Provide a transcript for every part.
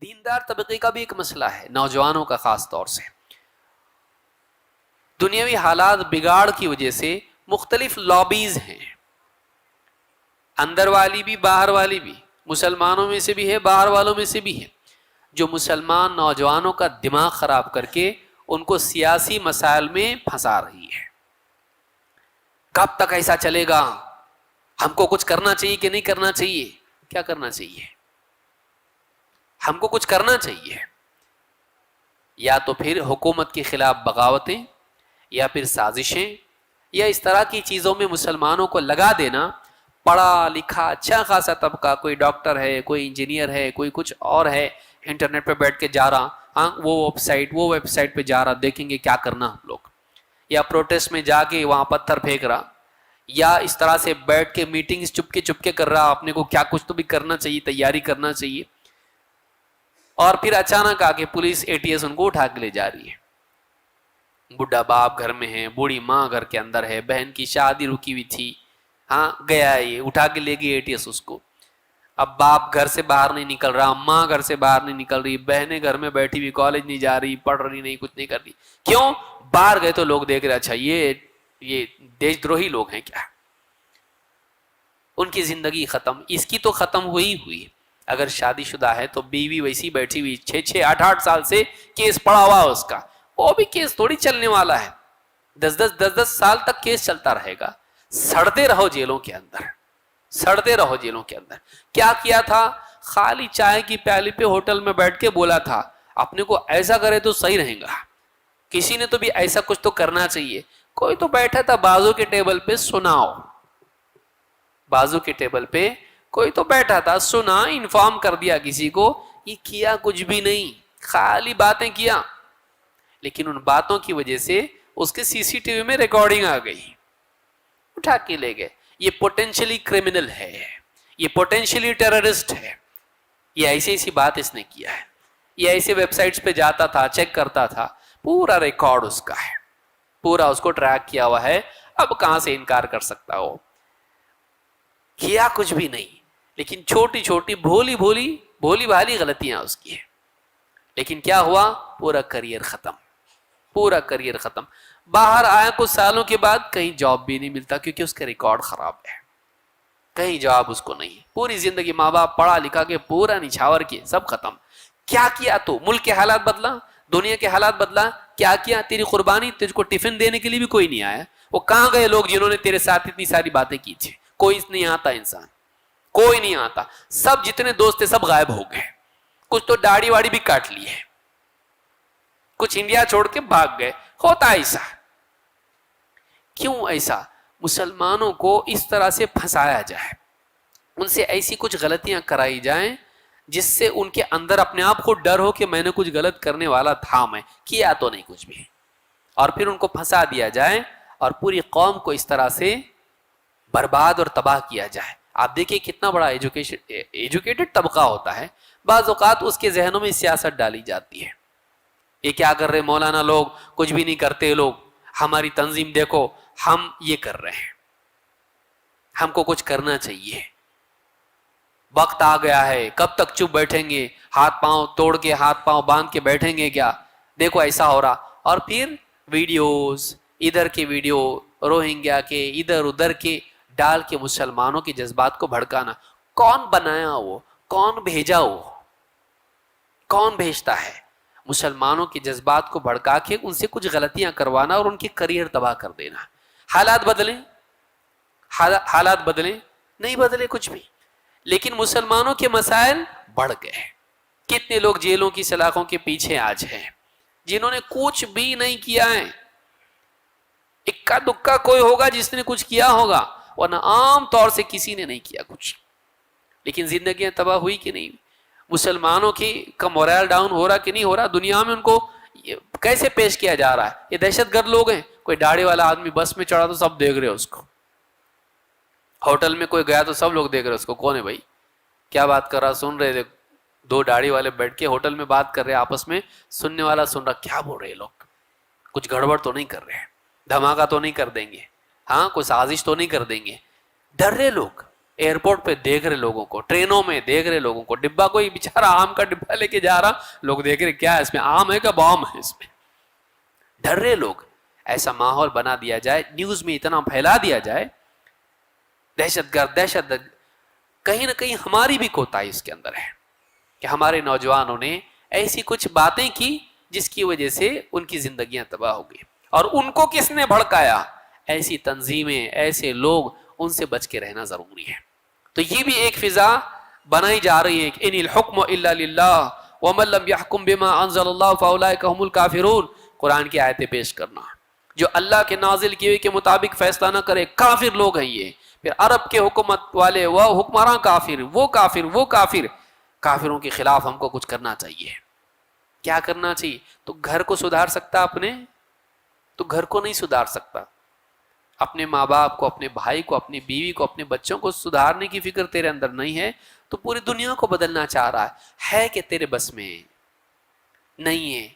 دیندار طبقے کا بھی ایک مسئلہ ہے، نوجوانوں کا خاص طور سے دنیاوی حالات بگاڑ کی وجہ سے مختلف لابیز ہیں، اندر والی بھی باہر والی بھی، مسلمانوں میں سے بھی ہے باہر والوں میں سے بھی ہے، جو مسلمان نوجوانوں کا دماغ خراب کر کے ان کو سیاسی مسائل میں پھنسا رہی ہے۔ کب تک ایسا چلے گا؟ ہم کو کچھ کرنا چاہیے کہ نہیں کرنا چاہیے؟ کیا کرنا چاہیے؟ ہم کو کچھ کرنا چاہیے، یا تو پھر حکومت کے خلاف بغاوتیں، یا پھر سازشیں، یا اس طرح کی چیزوں میں مسلمانوں کو لگا دینا۔ پڑھا لکھا اچھا خاصا طبقہ، کوئی ڈاکٹر ہے، کوئی انجینئر ہے، کوئی کچھ اور ہے، انٹرنیٹ پہ بیٹھ کے جا رہا، ہاں وہ ویب سائٹ پہ جا رہا، دیکھیں گے کیا کرنا ہم لوگ، یا پروٹیسٹ میں جا کے وہاں پتھر پھینک رہا، یا اس طرح سے بیٹھ کے میٹنگز چپ کے کر رہا، اپنے کو کیا کچھ تو بھی کرنا چاہیے، تیاری کرنا چاہیے، اور پھر اچانک آ کے پولیس ATS ان کو اٹھا کے لے جا رہی ہے۔ بڈھا باپ گھر میں ہے، بوڑھی ماں گھر کے اندر ہے، بہن کی شادی رکی ہوئی تھی، ہاں گیا یہ اٹھا کے لے گئی ATS اس کو۔ اب باپ گھر سے باہر نہیں نکل رہا، ماں گھر سے باہر نہیں نکل رہی، بہنیں گھر میں بیٹھی ہوئی، کالج نہیں جا رہی، پڑھ رہی نہیں، کچھ نہیں کر رہی۔ کیوں؟ باہر گئے تو لوگ دیکھ رہے، اچھا یہ دیش دروہی لوگ ہیں کیا؟ ان کی زندگی ختم۔ اس کی تو ختم ہوئی۔ اگر شادی شدہ ہے تو بیوی ویسی بیٹھی ہوئی 6 8 سال سے کیس پڑا ہوا اس کا، وہ بھی کیس تھوڑی چلنے والا ہے، 10 سال تک کیس چلتا رہے گا۔ سڑتے رہو جیلوں کے اندر، سڑتے رہو جیلوں کے اندر۔ کیا کیا تھا؟ خالی چائے کی پیالی پہ ہوٹل میں بیٹھ کے بولا تھا اپنے کو ایسا کرے تو صحیح رہے گا، کسی نے تو بھی ایسا کچھ تو کرنا چاہیے۔ کوئی تو بیٹھا تھا بازو کے ٹیبل پہ، سناؤ، بازو کے ٹیبل پہ کوئی تو بیٹھا تھا، سنا، انفارم کر دیا کسی کو، یہ کیا کچھ بھی نہیں، خالی باتیں کیا۔ لیکن ان باتوں کی وجہ سے اس کے CCTV میں ریکارڈنگ آ گئی، اٹھا کے لے گئے۔ یہ پوٹینشلی کرمنل ہے، یہ پوٹینشلی ٹیررسٹ ہے، یہ ایسی بات اس نے کیا ہے، یہ ایسے ویب سائٹس پہ جاتا تھا، چیک کرتا تھا، پورا ریکارڈ اس کا ہے، پورا اس کو ٹریک کیا ہوا ہے۔ اب کہاں سے انکار کر سکتا ہو؟ کیا کچھ بھی نہیں، لیکن چھوٹی چھوٹی بھولی بھالی غلطیاں اس کی ہیں، لیکن کیا ہوا؟ پورا کریئر ختم، پورا کریئر ختم۔ باہر آیا کچھ سالوں کے بعد کہیں جاب بھی نہیں ملتا، کیونکہ اس کا ریکارڈ خراب ہے، کہیں جاب اس کو نہیں۔ پوری زندگی ماں باپ پڑھا لکھا کے پورا نچھاور کیے، سب ختم۔ کیا کیا؟ تو ملک کے حالات بدلا، دنیا کے حالات بدلا، کیا تیری قربانی؟ تجھ کو ٹفن دینے کے لیے بھی کوئی نہیں آیا۔ وہ کہاں گئے لوگ جنہوں نے تیرے ساتھ اتنی ساری باتیں کی تھی؟ کوئی نہیں آتا، انسان کوئی نہیں آتا، سب جتنے دوست تھے سب غائب ہو گئے، کچھ تو داڑھی واڑی بھی کاٹ لی ہے، کچھ انڈیا چھوڑ کے بھاگ گئے۔ ہوتا ایسا، کیوں ایسا؟ مسلمانوں کو اس طرح سے پھنسایا جائے، ان سے ایسی کچھ غلطیاں کرائی جائیں جس سے ان کے اندر اپنے آپ کو ڈر ہو کہ میں نے کچھ غلط کرنے والا تھا، میں کیا تو نہیں کچھ بھی، اور پھر ان کو پھنسا دیا جائے اور پوری قوم کو اس طرح سے برباد اور تباہ کیا جائے۔ آپ دیکھیں کتنا بڑا ایجوکیٹڈ طبقہ ہوتا ہے، بعض اوقات اس کے ذہنوں میں سیاست ڈالی جاتی ہے، یہ کیا کر رہے مولانا لوگ، کچھ بھی نہیں کرتے لوگ، ہماری تنظیم دیکھو، ہم یہ کر رہے ہیں، ہم کو کچھ کرنا چاہیے، وقت آ گیا ہے، کب تک چپ بیٹھیں گے، ہاتھ پاؤں توڑ کے ہاتھ پاؤں باندھ کے بیٹھیں گے کیا؟ دیکھو ایسا ہو رہا، اور پھر ویڈیوز، ادھر کے ویڈیو روہنگیا کے، ادھر ادھر کے ڈال کے مسلمانوں کے جذبات کو بھڑکانا۔ کون بنایا وہ؟ کون بھیجا وہ؟ کون بھیجتا ہے؟ مسلمانوں کے جذبات کو بھڑکا کے ان سے کچھ غلطیاں کروانا اور ان کے کریئر تباہ کر دینا۔ حالات بدلیں؟ حالات بدلیں؟ نہیں بدلے کچھ بھی، لیکن مسلمانوں کے مسائل بڑھ گئے۔ کتنے لوگ جیلوں کی سلاخوں کے پیچھے آج ہیں جنہوں نے کچھ بھی نہیں کیا ہے، اکا دکا کوئی ہوگا جس نے کچھ کیا ہوگا، ورنہ عام طور سے کسی نے نہیں کیا کچھ، لیکن زندگیاں تباہ ہوئی کہ نہیں؟ مسلمانوں کا مورال ڈاؤن ہو رہا کہ نہیں ہو رہا؟ دنیا میں ان کو کیسے پیش کیا جا رہا ہے؟ یہ دہشت گرد لوگ ہیں۔ کوئی داڑھی والا آدمی بس میں چڑھا تو سب دیکھ رہے اس کو، ہوٹل میں کوئی گیا تو سب لوگ دیکھ رہے اس کو، کون ہے بھائی، کیا بات کر رہا؟ سن رہے، دو داڑھی والے بیٹھ کے ہوٹل میں بات کر رہے آپس میں، سننے والا سن رہا، کیا بول رہے لوگ، کچھ گڑبڑ تو نہیں کر رہے، دھماکہ تو نہیں کر دیں گے، ہاں کوئی سازش تو نہیں کر دیں گے؟ ڈر رہے لوگ، ایئرپورٹ پہ دیکھ رہے لوگوں کو, ٹرینوں میں دیکھ رہے لوگوں کو, ڈبہ کوئی بیچارہ آم کا ڈبہ لے کے جا رہا, لوگ دیکھ رہے کیا ہے اس میں, آم ہے کہ بام ہے اس میں, ڈر رہے لوگ. ایسا ماحول بنا دیا جائے, نیوز میں اتنا پھیلا دیا جائے, دہشت گرد, کہیں نہ کہیں ہماری بھی کوتاہی اس کے اندر ہے کہ ہمارے نوجوانوں نے ایسی کچھ باتیں کی جس کی وجہ سے ان کی زندگیاں تباہ ہو گئی. اور ان کو کس نے بھڑکایا؟ ایسی تنظیمیں, ایسے لوگ, ان سے بچ کے رہنا ضروری ہے. تو یہ بھی ایک فضا بنائی جا رہی ہے کہ ان الحکم الا للہ ومن لم يحکم بما انزل اللہ فاولئک هم الکافرون. قرآن کی آیتیں پیش کرنا, جو اللہ کے نازل کیے کے مطابق فیصلہ نہ کرے کافر لوگ ہیں یہ. پھر عرب کے حکومت والے, وہ حکمراں کافر, وہ کافر, وہ کافر. کافروں کے خلاف ہم کو کچھ کرنا چاہیے. کیا کرنا چاہیے؟ تو گھر کو سدھار سکتا اپنے, تو گھر کو نہیں سدھار سکتا. اپنے ماں باپ کو, اپنے بھائی کو, اپنی بیوی کو, اپنے بچوں کو سدھارنے کی فکر تیرے اندر نہیں ہے تو پوری دنیا کو بدلنا چاہ رہا ہے کہ تیرے بس میں نہیں ہے.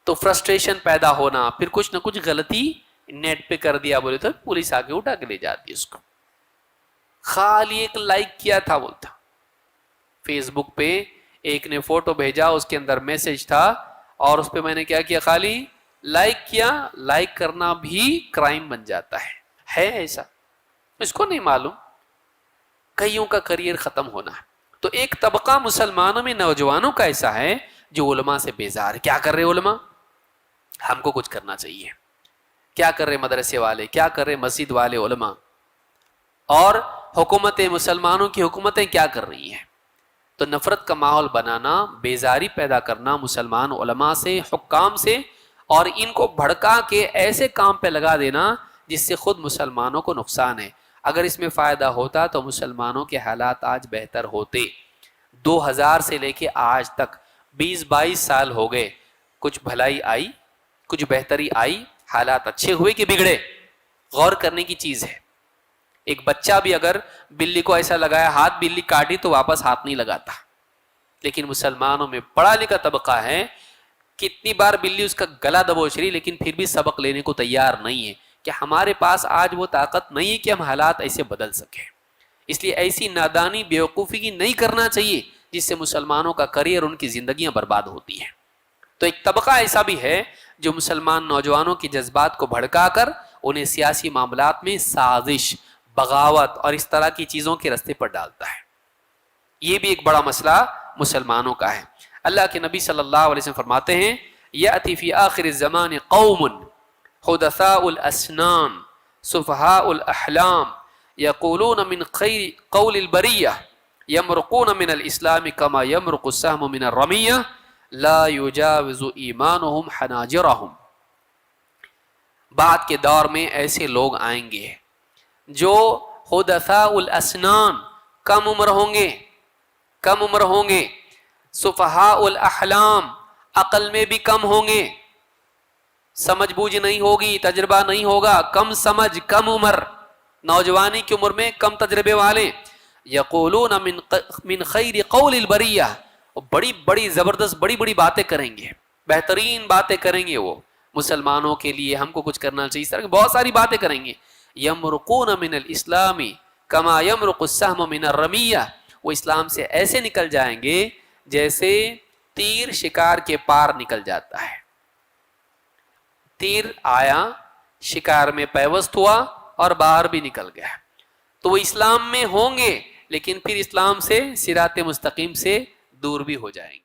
تو فرسٹریشن پیدا ہونا, پھر کچھ نہ کچھ غلطی نیٹ پہ کر دیا بولے تو پولیس آ کے اٹھا کے لے جاتی ہے اس کو. خالی ایک لائک کیا تھا بولتا, فیس بک پہ ایک نے فوٹو بھیجا, اس کے اندر میسج تھا, اور اس پہ میں نے کیا کیا, خالی لائک کیا. لائک کرنا بھی کرائم بن جاتا ہے ایسا, اس کو نہیں معلوم. کئیوں کا کریئر ختم ہونا. تو ایک طبقہ مسلمانوں میں نوجوانوں کا ایسا ہے جو علماء سے بیزار ہے. کیا کر رہے علماء؟ ہم کو کچھ کرنا چاہیے. کیا کر رہے مدرسے والے, کیا کر رہے مسجد والے علماء, اور حکومتیں, مسلمانوں کی حکومتیں کیا کر رہی ہیں؟ تو نفرت کا ماحول بنانا, بیزاری پیدا کرنا مسلمان علماء سے, حکام سے, اور ان کو بھڑکا کے ایسے کام پہ لگا دینا جس سے خود مسلمانوں کو نقصان ہے. اگر اس میں فائدہ ہوتا تو مسلمانوں کے حالات آج بہتر ہوتے. 2000 سے لے کے آج تک 20-22 سال ہو گئے, کچھ بھلائی آئی, کچھ بہتری آئی, حالات اچھے ہوئے کہ بگڑے؟ غور کرنے کی چیز ہے. ایک بچہ بھی اگر بلی کو ایسا لگایا, ہاتھ بلی کاٹی تو واپس ہاتھ نہیں لگاتا. لیکن مسلمانوں میں پڑھا لکھا طبقہ ہے, کتنی بار بلی اس کا گلا دبوچ رہی لیکن پھر بھی سبق لینے کو تیار نہیں ہے, کہ ہمارے پاس آج وہ طاقت نہیں ہے کہ ہم حالات ایسے بدل سکیں. اس لیے ایسی نادانی, بیوقوفی کی نہیں کرنا چاہیے جس سے مسلمانوں کا کریئر, ان کی زندگیاں برباد ہوتی ہیں. تو ایک طبقہ ایسا بھی ہے جو مسلمان نوجوانوں کی جذبات کو بھڑکا کر انہیں سیاسی معاملات میں سازش, بغاوت اور اس طرح کی چیزوں کے راستے پر ڈالتا ہے. یہ بھی ایک بڑا مسئلہ مسلمانوں کا ہے. اللہ کے نبی صلی اللہ علیہ وسلم فرماتے ہیں, یأتی فی آخر الزمان قوم حدثاء الاسنان سفہاء الاحلام یقولون من خیر قول البریہ یمرقون من الاسلام کما یمرق السهم من الرمیہ لا یجاوز ایمانہم حناجرہم. بعد کے دور میں ایسے لوگ آئیں گے جو حدثاء الاسنان, کم عمر ہوں گے, سفہاء الاحلام, عقل میں بھی کم ہوں گے, سمجھ بوجھ نہیں ہوگی, تجربہ نہیں ہوگا, کم سمجھ, کم عمر, نوجوانی کی عمر میں کم تجربے والے. یقولون من خیر قول البریہ, بڑی بڑی زبردست بڑی بڑی باتیں کریں گے, بہترین باتیں کریں گے, وہ مسلمانوں کے لیے ہم کو کچھ کرنا چاہیے, اس طرح کی بہت ساری باتیں کریں گے. یمرقون من الاسلام کما یمرق السهم من الرمیہ, وہ اسلام سے ایسے نکل جائیں گے جیسے تیر شکار کے پار نکل جاتا ہے. تیر آیا, شکار میں پیوست ہوا اور باہر بھی نکل گیا. تو وہ اسلام میں ہوں گے لیکن پھر اسلام سے, صراط مستقیم سے دور بھی ہو جائیں گے.